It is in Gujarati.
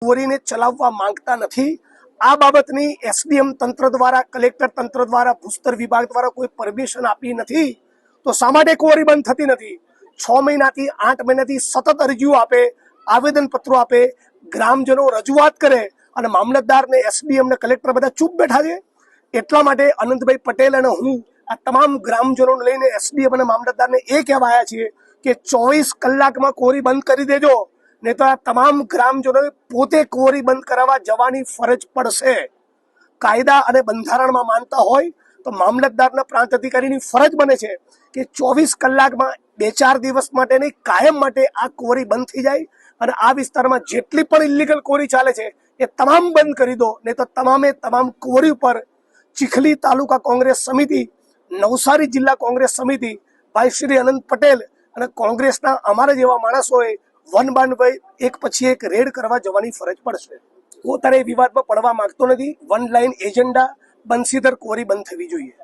ક્વોરીને ચલાવવા માંગતા નથી। આ બાબતની એસડીએમ તંત્ર દ્વારા, કલેક્ટર તંત્ર દ્વારા, ભૂસ્તર વિભાગ દ્વારા કોઈ પરમિશન આપી નથી, તો શા માટે ક્વોરી બંધ થતી નથી? 6 મહિનાથી 8 મહિનાથી સતત અરજીઓ આપે, આવેદનપત્રો આપે, ગ્રામજનો રજૂઆત કરે અને મામલતદાર ને એસડીએમ ને કલેક્ટર બધા ચૂપ બેઠા છે। એટલા માટે અનંતભાઈ પટેલ અને હું આ તમામ ગ્રામજનોને લઈને એસડીએમ અને મામલતદારને એ કહેવા આવ્યા છીએ કે 24 કલાકમાં ક્વોરી બંધ કરી દેજો, નહીં તો આ તમામ ગ્રામજનોએ પોતે ક્વોરી બંધ કરાવવા જવાની ફરજ પડશે। કાયદા અને બંધારણમાં માનતા હોય તો મામલતદારના પ્રાંત અધિકારીની ફરજ બને છે કે 24 કલાકમાં 2-4 દિવસ માટે નહીં, કાયમ માટે આ ક્વોરી બંધ થઈ જાય અને આ વિસ્તારમાં જેટલી પણ ઇલીગલ ક્વોરી ચાલે છે એ તમામ બંધ કરી દો, નહીં તો તમામે તમામ ક્વોરી ઉપર ચીખલી તાલુકા કોંગ્રેસ સમિતિ, નવસારી જિલ્લા કોંગ્રેસ સમિતિ, ભાઈ શ્રી અનંત પટેલ અને કોંગ્રેસના અમારા જેવા માણસોએ વન બાય વન એક પછી એક રેડ કરવા જવાની ફરજ પડશે। હું તારે વિવાદમાં પડવા માંગતો નથી। One line agenda Bansidhar quarry બંધ થવી જોઈએ।